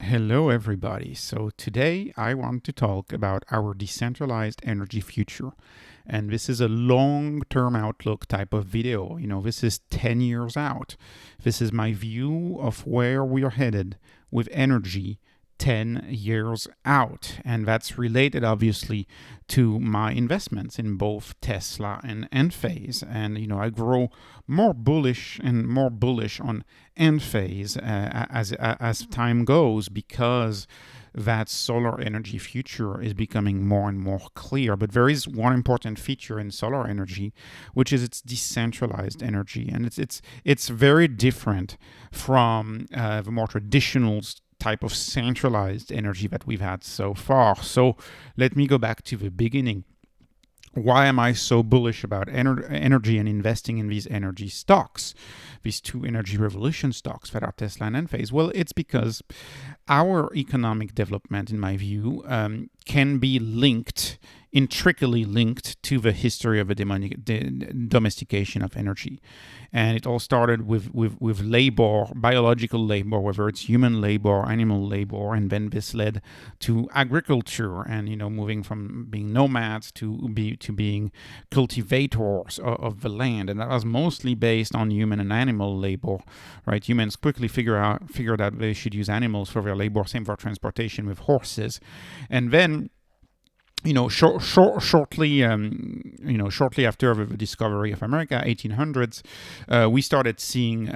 Hello, everybody. So, today I want to talk about our decentralized energy future. And this is a long term outlook type of video. This is 10 years out. This is my view of where we are headed with energy 10 years out. And that's related, obviously, to my investments in both Tesla and Enphase. And, I grow more bullish and more bullish on Enphase as time goes because that solar energy future is becoming more and more clear. But there is one important feature in solar energy, which is it's decentralized energy, and it's very different from the more traditional type of centralized energy that we've had so far. So let me go back to the beginning. Why am I so bullish about energy and investing in these energy stocks, these two energy revolution stocks that are Tesla and Enphase? Well, it's because our economic development, in my view, can be intricately linked to the history of the domestication of energy. And it all started with labor, biological labor, whether it's human labor, animal labor, and then this led to agriculture and, moving from being nomads to being cultivators of the land. And that was mostly based on human and animal labor, right? Humans quickly figured out they should use animals for their labor, same for transportation with horses. And then shortly after the discovery of America, 1800s, we started seeing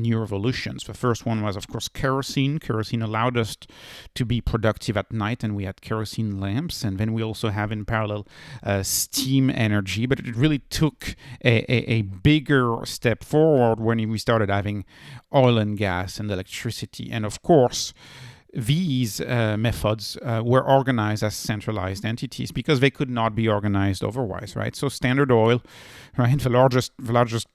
new revolutions. The first one was, of course, kerosene. Kerosene allowed us to be productive at night, and we had kerosene lamps. And then we also have in parallel steam energy. But it really took a bigger step forward when we started having oil and gas and electricity. And of course, these methods were organized as centralized entities because they could not be organized otherwise, right? So Standard Oil, right, the largest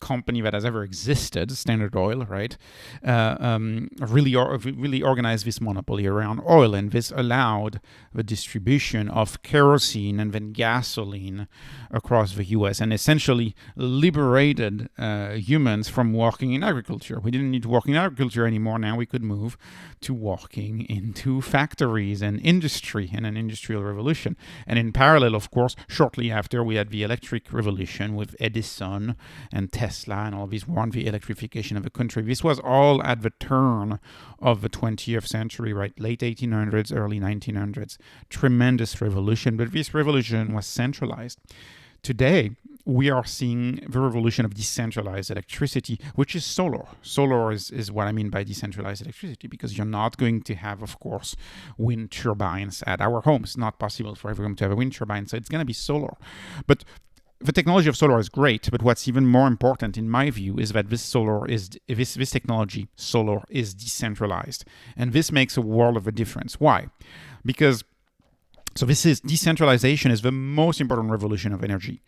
company that has ever existed, Standard Oil, right, really organized this monopoly around oil, and this allowed the distribution of kerosene and then gasoline across the U.S. and essentially liberated humans from working in agriculture. We didn't need to work in agriculture anymore. Now we could move to working into factories and industry and an industrial revolution. And in parallel, of course, shortly after, we had the electric revolution with Edison and Tesla and all these were on the electrification of the country. This was all at the turn of the 20th century, right? Late 1800s, early 1900s. Tremendous revolution, but this revolution was centralized. Today, we are seeing the revolution of decentralized electricity, which is solar. Solar is what I mean by decentralized electricity, because you're not going to have, of course, wind turbines at our homes. It's not possible for everyone to have a wind turbine, so it's going to be solar. But the technology of solar is great, but what's even more important, in my view, is that this technology, solar, is decentralized. And this makes a world of a difference. Why? Because decentralization is the most important revolution of energy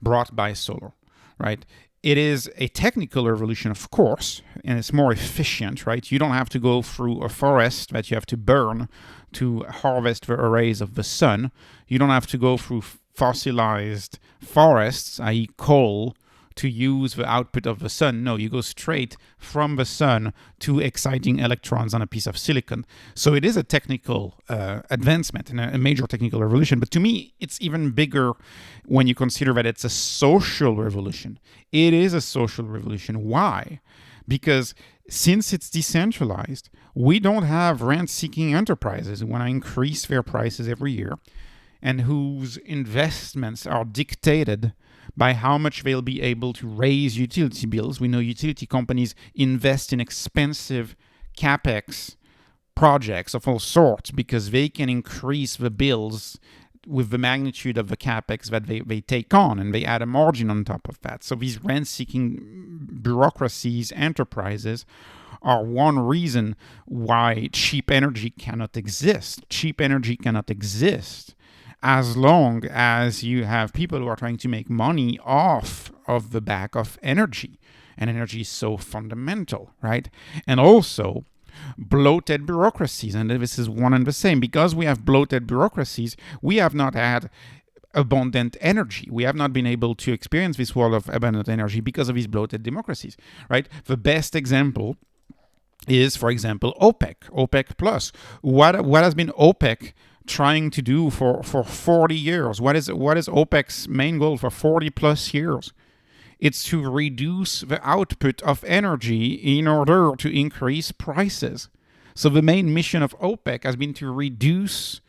brought by solar, right? It is a technical revolution, of course, and it's more efficient, right? You don't have to go through a forest that you have to burn to harvest the rays of the sun. You don't have to go through fossilized forests, i.e. coal, to use the output of the sun. No, you go straight from the sun to exciting electrons on a piece of silicon. So it is a technical advancement and a major technical revolution. But to me, it's even bigger when you consider that it's a social revolution. It is a social revolution. Why? Because since it's decentralized, we don't have rent-seeking enterprises who want to increase their prices every year and whose investments are dictated by how much they'll be able to raise utility bills. We know utility companies invest in expensive capex projects of all sorts because they can increase the bills with the magnitude of the capex that they take on, and they add a margin on top of that. So these rent-seeking bureaucracies, enterprises, are one reason why cheap energy cannot exist. Cheap energy cannot exist as long as you have people who are trying to make money off of the back of energy. And energy is so fundamental, right? And also, bloated bureaucracies. And this is one and the same. Because we have bloated bureaucracies, we have not had abundant energy. We have not been able to experience this world of abundant energy because of these bloated democracies, right? The best example is, for example, OPEC Plus. What has been OPEC trying to do for 40 years? What is OPEC's main goal for 40 plus years? It's to reduce the output of energy in order to increase prices. So the main mission of OPEC has been to reduce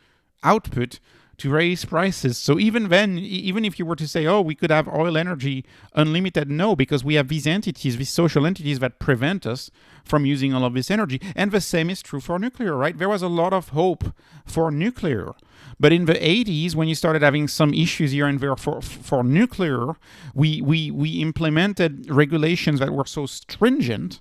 output to raise prices. So even then, even if you were to say, oh, we could have oil energy unlimited, no, because we have these entities, these social entities that prevent us from using all of this energy. And the same is true for nuclear, right? There was a lot of hope for nuclear. But in the 80s, when you started having some issues here and there for nuclear, we implemented regulations that were so stringent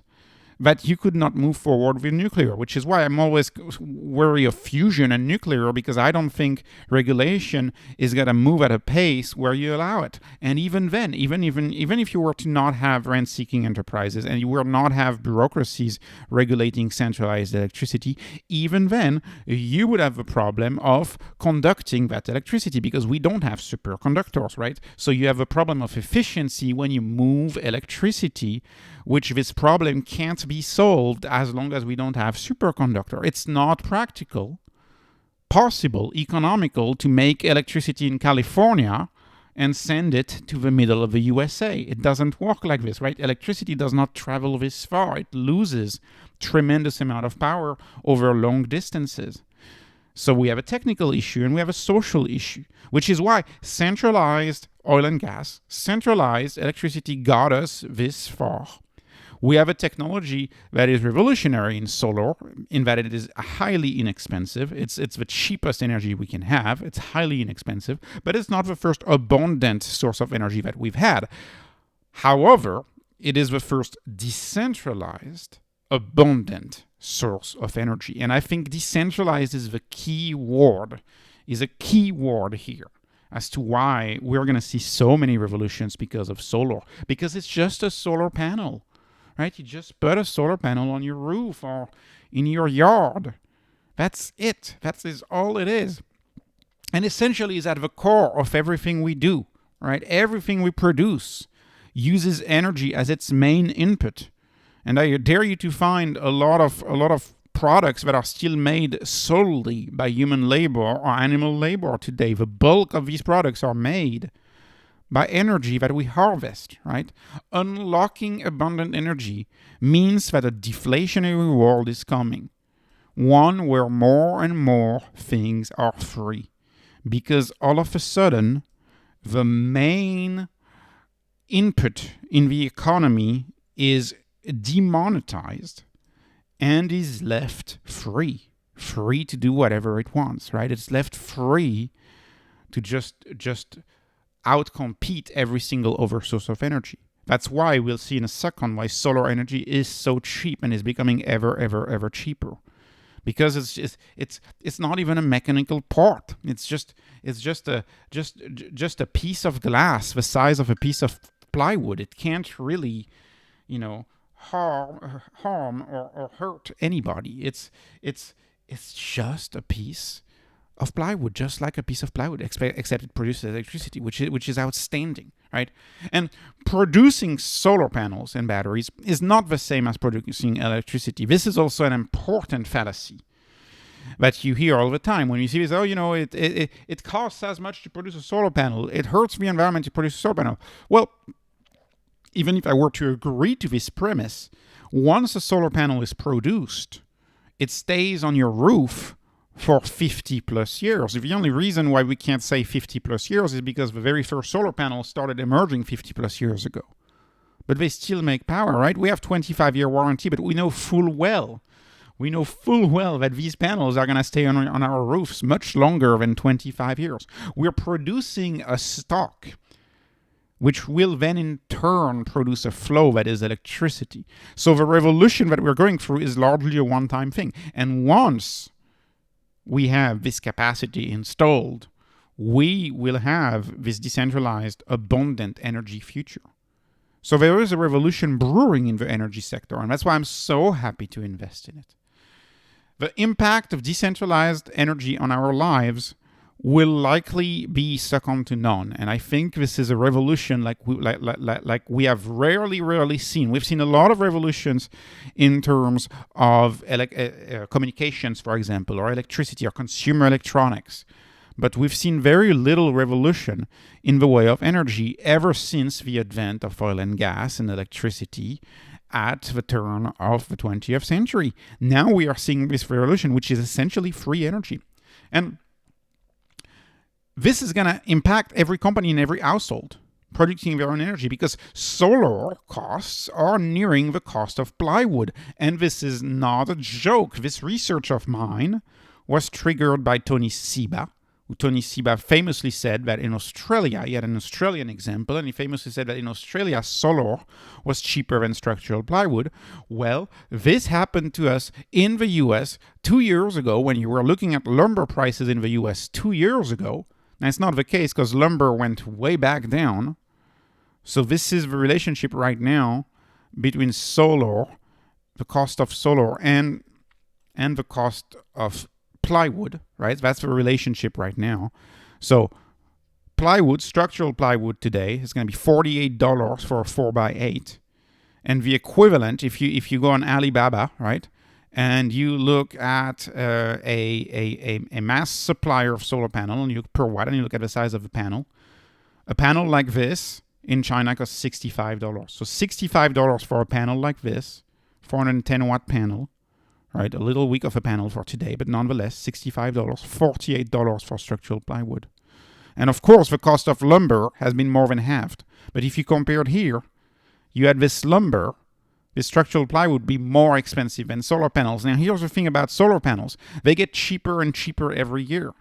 that you could not move forward with nuclear, which is why I'm always wary of fusion and nuclear, because I don't think regulation is going to move at a pace where you allow it. And even then, even if you were to not have rent-seeking enterprises and you were not have bureaucracies regulating centralized electricity, even then, you would have a problem of conducting that electricity, because we don't have superconductors, right? So you have a problem of efficiency when you move electricity, which this problem can't be solved as long as we don't have superconductor. It's not practical, possible, economical to make electricity in California and send it to the middle of the USA. It doesn't work like this, right? Electricity does not travel this far. It loses tremendous amount of power over long distances. So we have a technical issue and we have a social issue, which is why centralized oil and gas, centralized electricity got us this far. We have a technology that is revolutionary in solar, in that it is highly inexpensive. It's the cheapest energy we can have. It's highly inexpensive, but it's not the first abundant source of energy that we've had. However, it is the first decentralized, abundant source of energy. And I think decentralized is the key word, here as to why we're going to see so many revolutions because of solar. Because it's just a solar panel. Right? You just put a solar panel on your roof or in your yard. That's it. That is all it is. And essentially is at the core of everything we do. Right? Everything we produce uses energy as its main input. And I dare you to find a lot of products that are still made solely by human labor or animal labor today. The bulk of these products are made by energy that we harvest, right? Unlocking abundant energy means that a deflationary world is coming. One where more and more things are free. Because all of a sudden, the main input in the economy is demonetized and is left free. Free to do whatever it wants, right? It's left free to just outcompete every single other source of energy. That's why we'll see in a second why solar energy is so cheap and is becoming ever cheaper. Because it's not even a mechanical part. It's just a piece of glass the size of a piece of plywood. It can't really, harm or hurt anybody. It's just a piece of plywood, just like a piece of plywood, except it produces electricity, which is outstanding, right? And producing solar panels and batteries is not the same as producing electricity. This is also an important fallacy that you hear all the time when you see this. Oh, it costs as much to produce a solar panel. It hurts the environment to produce a solar panel. Well, even if I were to agree to this premise, once a solar panel is produced, it stays on your roof for 50 plus years. The only reason why we can't say 50 plus years is because the very first solar panels started emerging 50 plus years ago. But they still make power, right? We have 25-year warranty, but we know full well that these panels are going to stay on our roofs much longer than 25 years. We're producing a stock which will then in turn produce a flow that is electricity. So the revolution that we're going through is largely a one-time thing. And once we have this capacity installed, we will have this decentralized, abundant energy future. So there is a revolution brewing in the energy sector, and that's why I'm so happy to invest in it. The impact of decentralized energy on our lives will likely be second to none. And I think this is a revolution like we have rarely seen. We've seen a lot of revolutions in terms of communications, for example, or electricity or consumer electronics. But we've seen very little revolution in the way of energy ever since the advent of oil and gas and electricity at the turn of the 20th century. Now we are seeing this revolution, which is essentially free energy. And this is going to impact every company and every household producing their own energy, because solar costs are nearing the cost of plywood. And this is not a joke. This research of mine was triggered by Tony Seba. Tony Seba famously said that in Australia, he had an Australian example, and he famously said that in Australia, solar was cheaper than structural plywood. Well, this happened to us in the US 2 years ago when you were looking at lumber prices in the US 2 years ago. Now, it's not the case because lumber went way back down. So this is the relationship right now between solar, the cost of solar, and the cost of plywood, right? That's the relationship right now. So plywood, structural plywood today is going to be $48 for a 4x8. And the equivalent, if you go on Alibaba, right, and you look at a mass supplier of solar panel, and you look per watt, and you look at the size of the panel, a panel like this in China costs $65. So $65 for a panel like this, 410 watt panel, right? A little weak of a panel for today, but nonetheless, $65, $48 for structural plywood. And of course, the cost of lumber has been more than halved. But if you compared here, you had this lumber, this structural plywood would be more expensive than solar panels. Now, here's the thing about solar panels. They get cheaper and cheaper every year.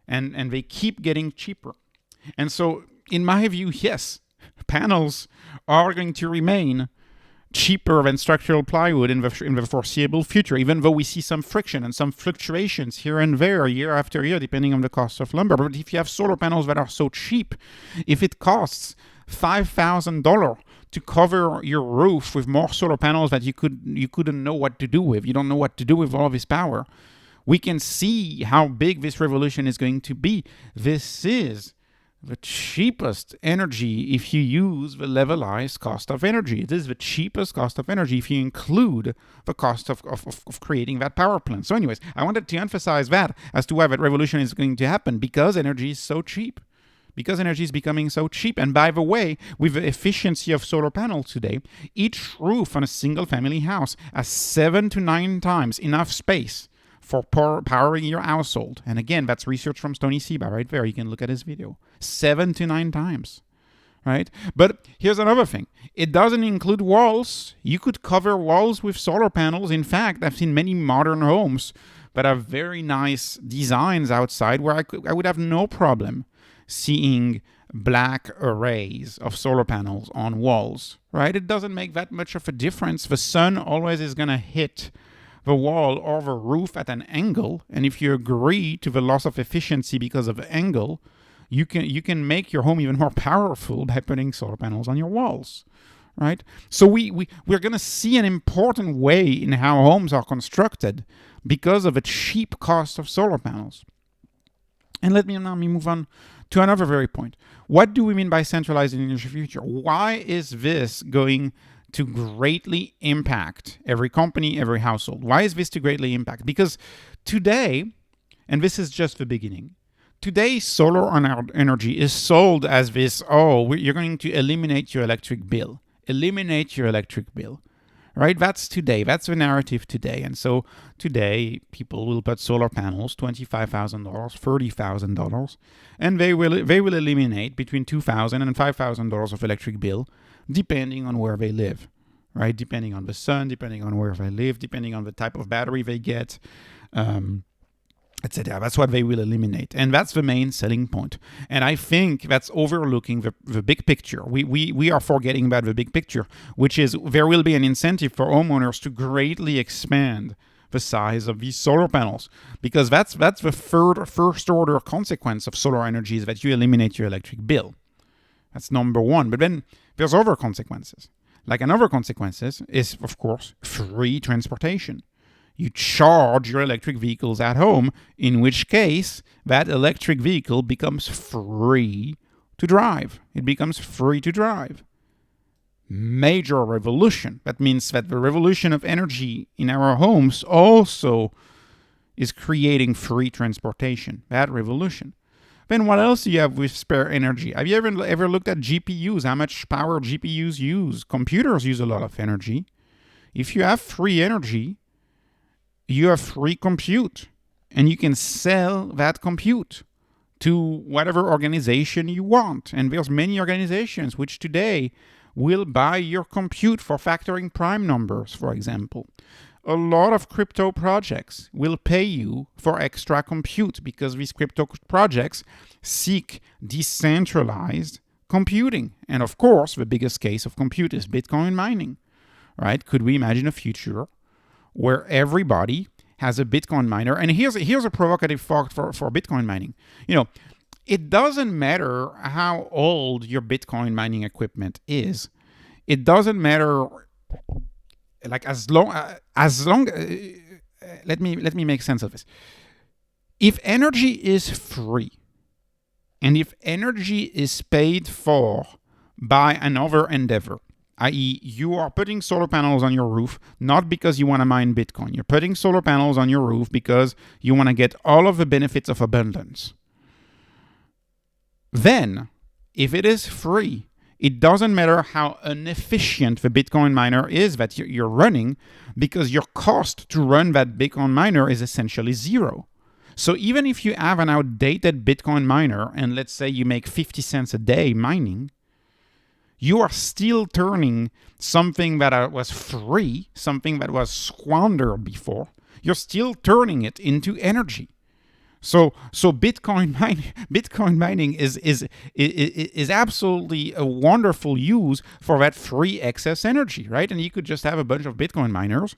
And they keep getting cheaper. And so, in my view, yes, panels are going to remain cheaper than structural plywood in the foreseeable future, even though we see some friction and some fluctuations here and there year after year, depending on the cost of lumber. But if you have solar panels that are so cheap, if it costs $5,000 to cover your roof with more solar panels that you couldn't know what to do with, you don't know what to do with all of this power, we can see how big this revolution is going to be. This is the cheapest energy if you use the levelized cost of energy. It is the cheapest cost of energy if you include the cost of creating that power plant. So anyways, I wanted to emphasize that as to why that revolution is going to happen, because energy is so cheap. Because energy is becoming so cheap. And by the way, with the efficiency of solar panels today, each roof on a single family house has 7 to 9 times enough space for powering your household. And again, that's research from Tony Seba right there. You can look at his video. 7 to 9 times, right? But here's another thing. It doesn't include walls. You could cover walls with solar panels. In fact, I've seen many modern homes that have very nice designs outside where I would have no problem seeing black arrays of solar panels on walls, right? It doesn't make that much of a difference. The sun always is going to hit the wall or the roof at an angle, and if you agree to the loss of efficiency because of the angle, you can make your home even more powerful by putting solar panels on your walls, right? So we're going to see an important way in how homes are constructed because of the cheap cost of solar panels. And let me move on to another very point. What do we mean by centralized energy future? Why is this going to greatly impact every company, every household? Why is this to greatly impact? Because today, and this is just the beginning, today solar energy is sold as this, you're going to eliminate your electric bill. Eliminate your electric bill. Right? That's today. That's the narrative today. And so today, people will put solar panels, $25,000, $30,000, and they will eliminate between $2,000 and $5,000 of electric bill, depending on where they live, right? Depending on the sun, depending on where they live, depending on the type of battery they get, etc. That's what they will eliminate. And that's the main selling point. And I think that's overlooking the big picture. We are forgetting about the big picture, which is there will be an incentive for homeowners to greatly expand the size of these solar panels, because that's the first order consequence of solar energy, is that you eliminate your electric bill. That's number one. But then there's other consequences. Like another consequences is, of course, free transportation. You charge your electric vehicles at home, in which case that electric vehicle becomes free to drive. It becomes free to drive. Major revolution. That means that the revolution of energy in our homes also is creating free transportation. That revolution. Then what else do you have with spare energy? Have you ever looked at GPUs? How much power GPUs use? Computers use a lot of energy. If you have free energy, you have free compute. And you can sell that compute to whatever organization you want. And there's many organizations which today will buy your compute for factoring prime numbers, for example. A lot of crypto projects will pay you for extra compute because these crypto projects seek decentralized computing. And of course, the biggest case of compute is Bitcoin mining, right? Could we imagine a future where everybody has a Bitcoin miner? And here's a provocative thought for Bitcoin mining. It doesn't matter how old your Bitcoin mining equipment is. It doesn't matter. Like as long let me make sense of this. If energy is free, and if energy is paid for by another endeavor, i.e., you are putting solar panels on your roof not because you want to mine Bitcoin. You're putting solar panels on your roof because you want to get all of the benefits of abundance. Then, if it is free, it doesn't matter how inefficient the Bitcoin miner is that you're running, because your cost to run that Bitcoin miner is essentially zero. So even if you have an outdated Bitcoin miner, and let's say you make 50 cents a day mining, you are still turning something that was free, something that was squandered before, you're still turning it into energy. So Bitcoin mining is absolutely a wonderful use for that free excess energy, right? And you could just have a bunch of Bitcoin miners,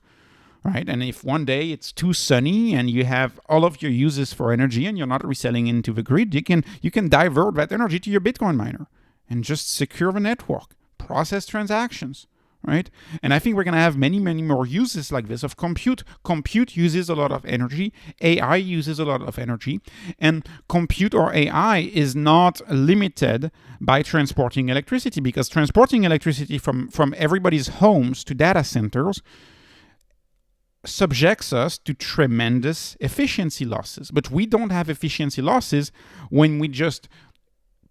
right? And if one day it's too sunny and you have all of your uses for energy and you're not reselling into the grid, you can divert that energy to your Bitcoin miner and just secure the network, process transactions. Right? And I think we're going to have many, many more uses like this of compute. Compute uses a lot of energy. AI uses a lot of energy. And compute or AI is not limited by transporting electricity, because transporting electricity from everybody's homes to data centers subjects us to tremendous efficiency losses. But we don't have efficiency losses when we just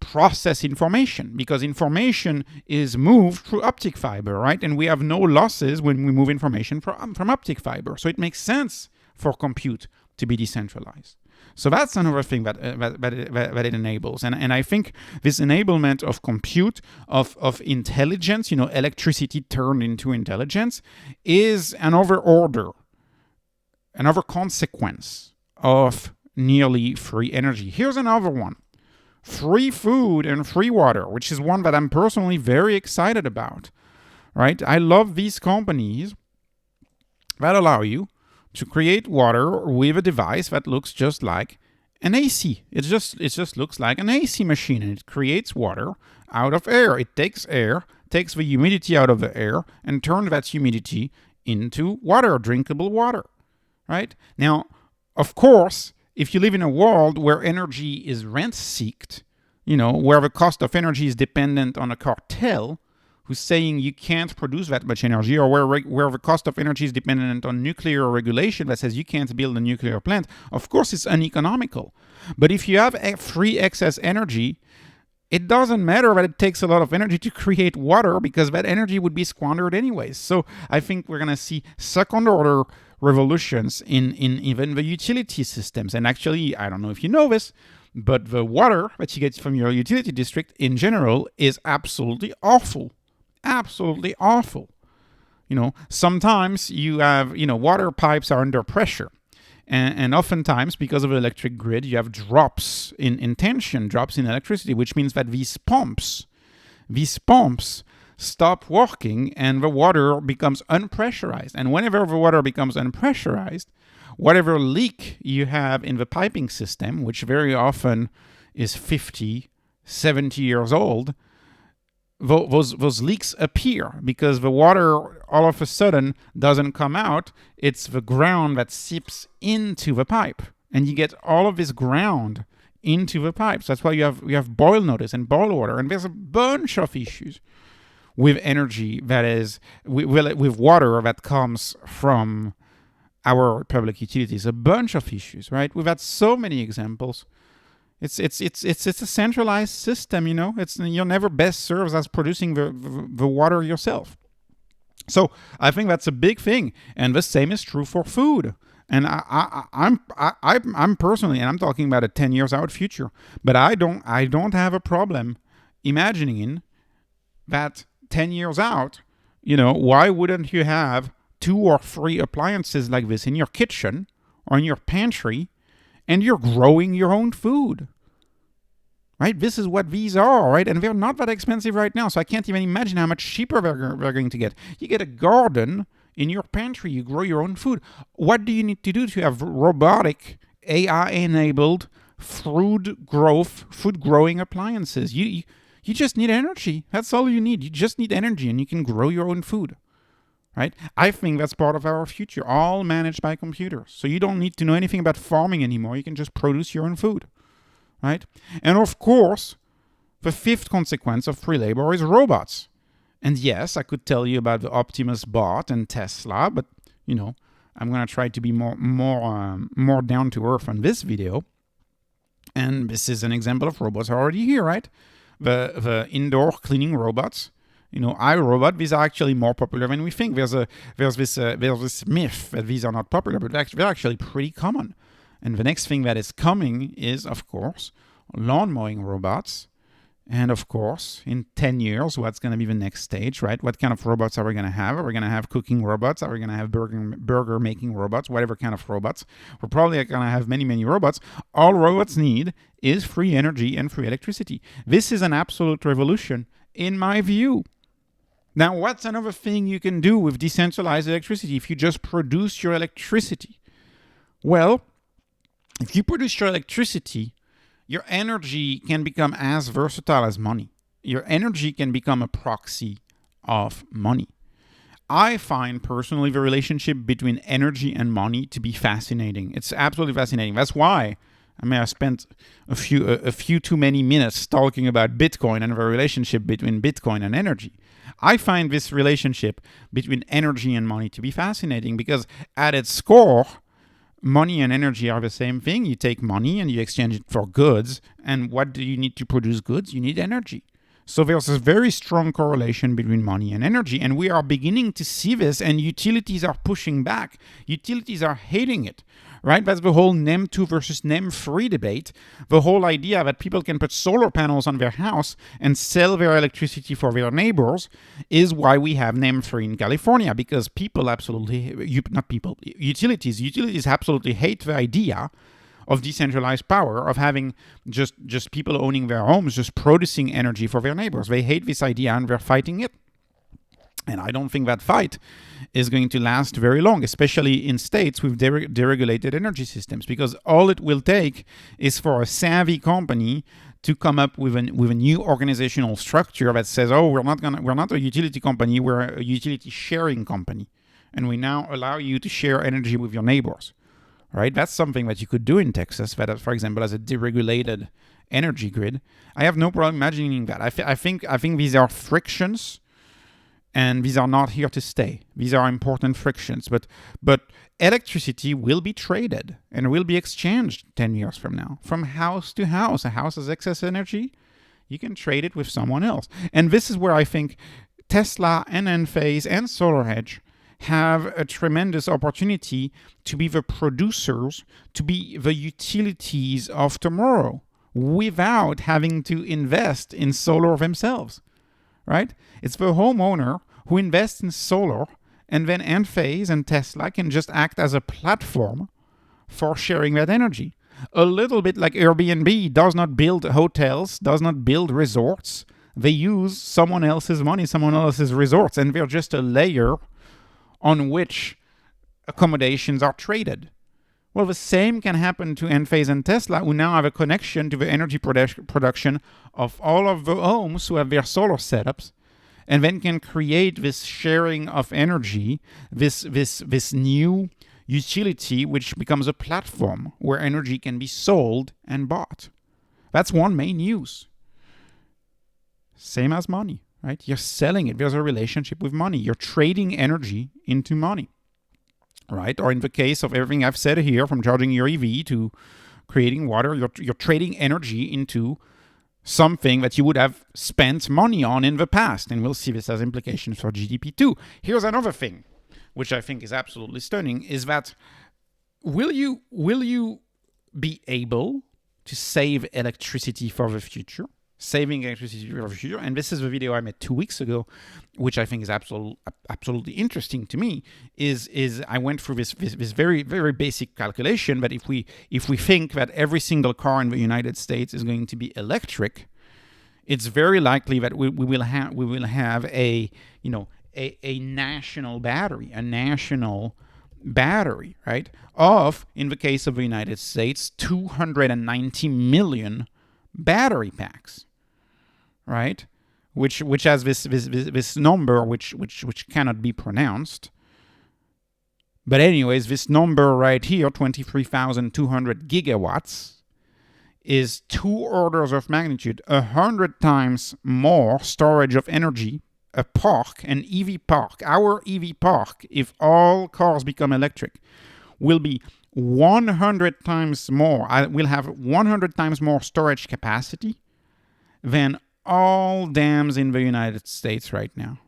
process information, because information is moved through optic fiber, right? And we have no losses when we move information from optic fiber. So it makes sense for compute to be decentralized. So that's another thing that it enables. And I think this enablement of compute, of intelligence, electricity turned into intelligence, is another order, another consequence of nearly free energy. Here's another one. Free food and free water, which is one that I'm personally very excited about, right? I love these companies that allow you to create water with a device that looks just like an AC. It just looks like an AC machine, and it creates water out of air. It takes air, takes the humidity out of the air, and turns that humidity into water, drinkable water, right? Now, of course, if you live in a world where energy is rent-seeked, where the cost of energy is dependent on a cartel who's saying you can't produce that much energy, or where the cost of energy is dependent on nuclear regulation that says you can't build a nuclear plant, of course it's uneconomical. But if you have free excess energy, it doesn't matter that it takes a lot of energy to create water, because that energy would be squandered anyways. So I think we're going to see second-order revolutions in even the utility systems. And actually, I don't know if you know this, but the water that you get from your utility district in general is absolutely awful. Absolutely awful. Sometimes you have, water pipes are under pressure. And oftentimes, because of the electric grid, you have drops in tension, drops in electricity, which means that these pumps stop working and the water becomes unpressurized. And whenever the water becomes unpressurized, whatever leak you have in the piping system, which very often is 50, 70 years old, those leaks appear because the water all of a sudden doesn't come out. It's the ground that seeps into the pipe, and you get all of this ground into the pipes. That's why you have boil notice and boil water, and there's a bunch of issues with energy that is with water that comes from our public utilities. A bunch of issues, right? We've had so many examples. It's a centralized system, you know. You're never best served as producing the water yourself. So I think that's a big thing, and the same is true for food. And I'm personally, and I'm talking about a 10 years out future, but I don't have a problem imagining that 10 years out, you know, why wouldn't you have 2 or 3 appliances like this in your kitchen or in your pantry, and you're growing your own food, right? This is what these are, right? And they're not that expensive right now, so I can't even imagine how much cheaper they're going to get. You get a garden in your pantry, you grow your own food. What do you need to do to have robotic, AI-enabled food growing appliances? You just need energy. That's all you need. You just need energy, and you can grow your own food. Right? I think that's part of our future, all managed by computers. So you don't need to know anything about farming anymore. You can just produce your own food, right? And of course, the 5th consequence of free labor is robots. And yes, I could tell you about the Optimus bot and Tesla, but you know, I'm going to try to be more down to earth on this video. And this is an example of robots already here, right? The indoor cleaning robots. You know, iRobot, these are actually more popular than we think. There's this myth that these are not popular, but they're actually pretty common. And the next thing that is coming is, of course, lawn mowing robots. And of course, in 10 years, what's going to be the next stage, right? What kind of robots are we going to have? Are we going to have cooking robots? Are we going to have burger making robots? Whatever kind of robots. We're probably going to have many, many robots. All robots need is free energy and free electricity. This is an absolute revolution, in my view. Now, what's another thing you can do with decentralized electricity if you just produce your electricity? Well, if you produce your electricity, your energy can become as versatile as money. Your energy can become a proxy of money. I find personally the relationship between energy and money to be fascinating. It's absolutely fascinating. That's why I spent a few too many minutes talking about Bitcoin and the relationship between Bitcoin and energy. I find this relationship between energy and money to be fascinating because at its core, money and energy are the same thing. You take money and you exchange it for goods. And what do you need to produce goods? You need energy. So there's a very strong correlation between money and energy. And we are beginning to see this, and utilities are pushing back. Utilities are hating it, right? That's the whole NEM 2 versus NEM 3 debate. The whole idea that people can put solar panels on their house and sell their electricity for their neighbors is why we have NEM 3 in California, because utilities absolutely hate the idea of decentralized power, of having just people owning their homes, just producing energy for their neighbors. They hate this idea and they're fighting it. And I don't think that fight is going to last very long, especially in states with deregulated energy systems, because all it will take is for a savvy company to come up with a new organizational structure that says, oh, we're not a utility company, we're a utility sharing company. And we now allow you to share energy with your neighbors. Right? That's something that you could do in Texas, that, for example, as a deregulated energy grid. I have no problem imagining that. I think these are frictions, and these are not here to stay. These are important frictions, but electricity will be traded and will be exchanged 10 years from now, from house to house. A house has excess energy, you can trade it with someone else. And this is where I think Tesla and Enphase and SolarEdge have a tremendous opportunity to be the producers, to be the utilities of tomorrow without having to invest in solar themselves, right? It's the homeowner who invests in solar, and then Enphase and Tesla can just act as a platform for sharing that energy. A little bit like Airbnb does not build hotels, does not build resorts. They use someone else's money, someone else's resorts, and they're just a layer on which accommodations are traded. Well, the same can happen to Enphase and Tesla, who now have a connection to the energy production of all of the homes who have their solar setups, and then can create this sharing of energy, this new utility, which becomes a platform where energy can be sold and bought. That's one main use. Same as money, right? You're selling it. There's a relationship with money. You're trading energy into money. Right? Or in the case of everything I've said here, from charging your EV to creating water, you're trading energy into something that you would have spent money on in the past. And we'll see this as implications for GDP too. Here's another thing, which I think is absolutely stunning, is that will you be able to save electricity for the future? Saving electricity for the future. And this is the video I made 2 weeks ago, which I think is absolutely interesting to me, is I went through this very, very basic calculation that if we think that every single car in the United States is going to be electric, it's very likely that we will have a national battery, right? Of, in the case of the United States, 290 million battery packs. Right, which has this number which cannot be pronounced. But anyways, this number right here, 23,200 gigawatts, is 2 orders of magnitude, 100 times more storage of energy. A park, an EV park, our EV park, if all cars become electric, will be 100 times more. Will have 100 times more storage capacity than all dams in the United States right now.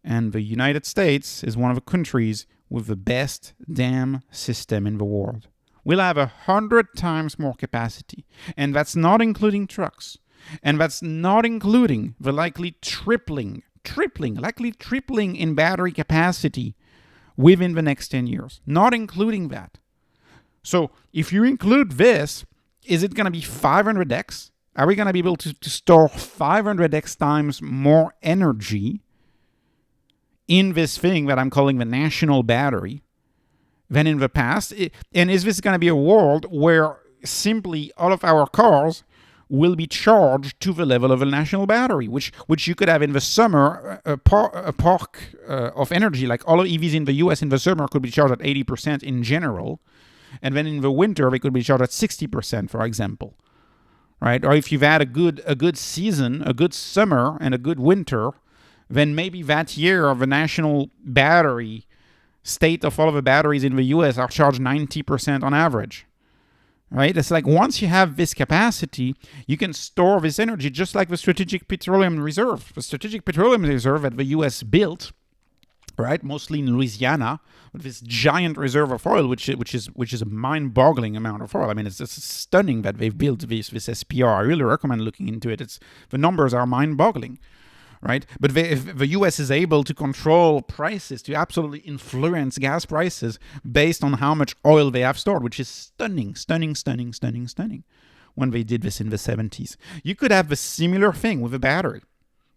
And the United States is one of the countries with the best dam system in the world. We'll have 100 times more capacity. And that's not including trucks. And that's not including the likely tripling in battery capacity within the next 10 years. Not including that. So if you include this, is it going to be 500x? Are we going to be able to store 500x times more energy in this thing that I'm calling the national battery than in the past? And is this going to be a world where simply all of our cars will be charged to the level of a national battery, which you could have in the summer, a park of energy, like all of EVs in the US in the summer could be charged at 80% in general, and then in the winter they could be charged at 60%, for example. Right? Or if you've had a good season, a good summer, and a good winter, then maybe that year of a national battery state of all of the batteries in the US are charged 90% on average. Right? It's like once you have this capacity, you can store this energy just like the Strategic Petroleum Reserve. The Strategic Petroleum Reserve that the US built, right, mostly in Louisiana, with this giant reserve of oil, which is a mind-boggling amount of oil. I mean, it's stunning that they've built this SPR. I really recommend looking into it. The numbers are mind-boggling, right? But if the U.S. is able to control prices, to absolutely influence gas prices based on how much oil they have stored, which is stunning, when they did this in the 70s. You could have a similar thing with a battery,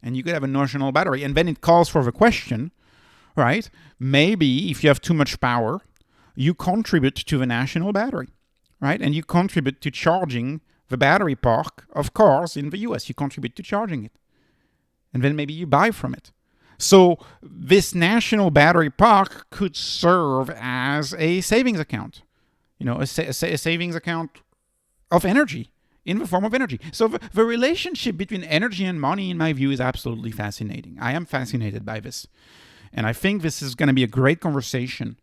and you could have a national battery, and then it calls for the question, right? Maybe if you have too much power, you contribute to the national battery, right? And you contribute to charging the battery park of cars in the US. You contribute to charging it. And then maybe you buy from it. So this national battery park could serve as a savings account, a savings account of energy, in the form of energy. So the relationship between energy and money, in my view, is absolutely fascinating. I am fascinated by this. And I think this is going to be a great conversation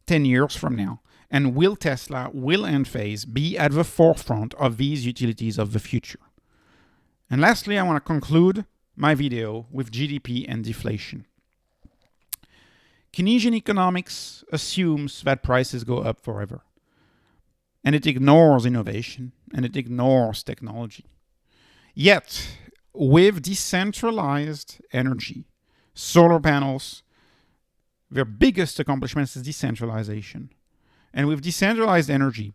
10 years from now. And will Tesla, will Enphase be at the forefront of these utilities of the future? And lastly, I want to conclude my video with GDP and deflation. Keynesian economics assumes that prices go up forever. And it ignores innovation, and it ignores technology. Yet, with decentralized energy, solar panels, their biggest accomplishment is decentralization. And with decentralized energy,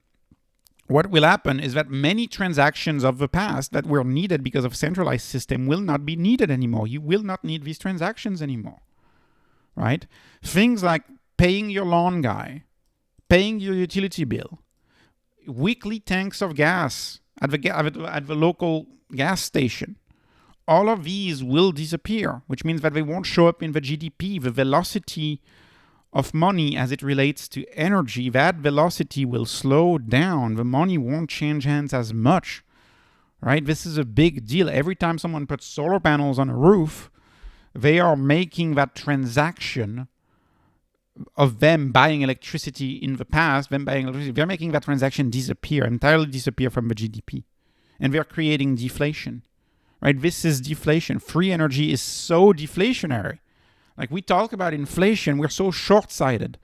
what will happen is that many transactions of the past that were needed because of centralized system will not be needed anymore. You will not need these transactions anymore, right? Things like paying your lawn guy, paying your utility bill, weekly tanks of gas at the local gas station, all of these will disappear, which means that they won't show up in the GDP. The velocity of money as it relates to energy, that velocity will slow down. The money won't change hands as much, right? This is a big deal. Every time someone puts solar panels on a roof, they are making that transaction of them buying electricity in the past, they're making that transaction entirely disappear from the GDP. And they're creating deflation, right? This is deflation. Free energy is so deflationary. Like, we talk about inflation, we're so short-sighted.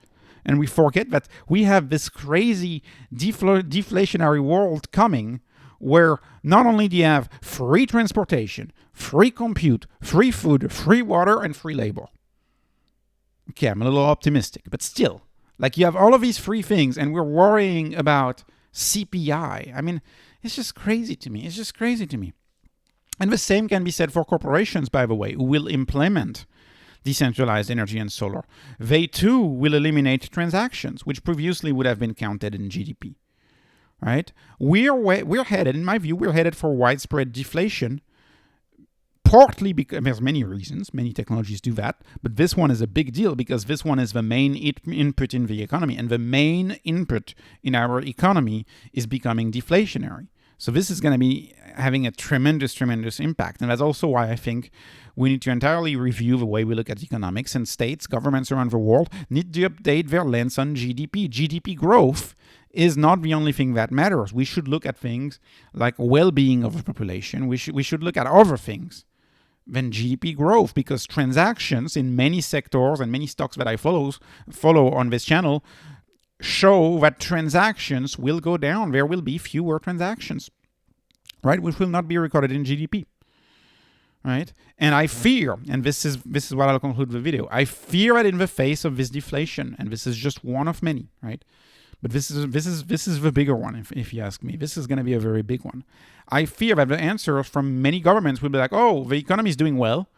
And we forget that we have this crazy deflationary world coming, where not only do you have free transportation, free compute, free food, free water, and free labor. Okay, I'm a little optimistic, but still, like, you have all of these free things, and we're worrying about CPI. I mean, it's just crazy to me. And the same can be said for corporations, by the way, who will implement decentralized energy and solar. They too will eliminate transactions, which previously would have been counted in GDP. Right? We're headed, in my view, for widespread deflation. Partly because there's many reasons, many technologies do that, but this one is a big deal because this one is the main input in the economy, and the main input in our economy is becoming deflationary. So this is going to be having a tremendous impact, and that's also why I think we need to entirely review the way we look at economics, and states, governments around the world need to update their lens on GDP. GDP growth is not the only thing that matters. We should look at things like well-being of the population. We should look at other things than GDP growth, because transactions in many sectors and many stocks that I follow on this channel show that transactions will go down. There will be fewer transactions, right, which will not be recorded in GDP, right? And I fear, and this is what I'll conclude the video, I fear that in the face of this deflation, and this is just one of many, right? But this is the bigger one, if you ask me. This is going to be a very big one. I fear that the answer from many governments will be like, oh, the economy is doing well,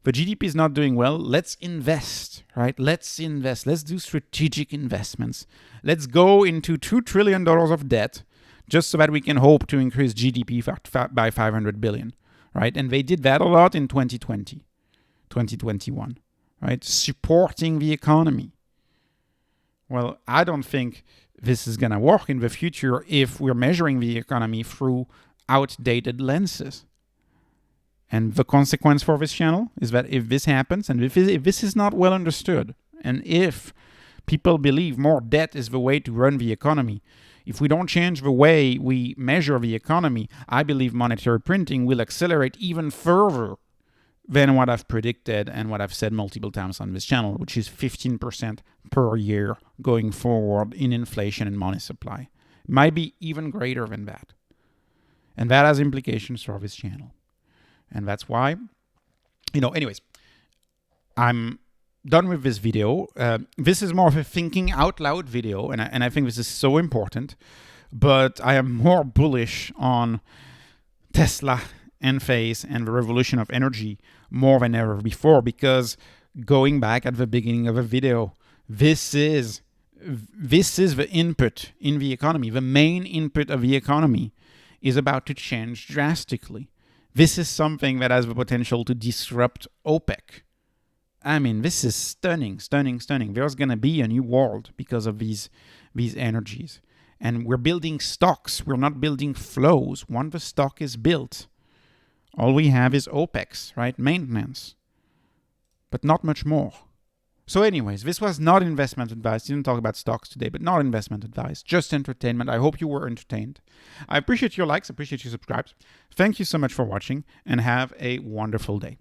the GDP is not doing well, let's invest, right? Let's invest. Let's do strategic investments. Let's go into $2 trillion of debt just so that we can hope to increase GDP by 500 billion, right? And they did that a lot in 2020, 2021, right? Supporting the economy. Well, I don't think this is going to work in the future if we're measuring the economy through outdated lenses. And the consequence for this channel is that if this happens, and if this is not well understood, and if people believe more debt is the way to run the economy, if we don't change the way we measure the economy, I believe monetary printing will accelerate even further than what I've predicted and what I've said multiple times on this channel, which is 15% per year going forward in inflation and money supply. It might be even greater than that. And that has implications for this channel. And that's why, anyways, I'm done with this video. This is more of a thinking out loud video, and I think this is so important. But I am more bullish on Tesla, Enphase, and the revolution of energy more than ever before, because going back at the beginning of the video, this is the input in the economy. The main input of the economy is about to change drastically. This is something that has the potential to disrupt OPEC. I mean, this is stunning. There's going to be a new world because of these energies. And we're building stocks. We're not building flows. Once the stock is built, all we have is OPEX, right? Maintenance. But not much more. So anyways, this was not investment advice. Didn't talk about stocks today, but not investment advice. Just entertainment. I hope you were entertained. I appreciate your likes. Appreciate your subscribes. Thank you so much for watching, and have a wonderful day.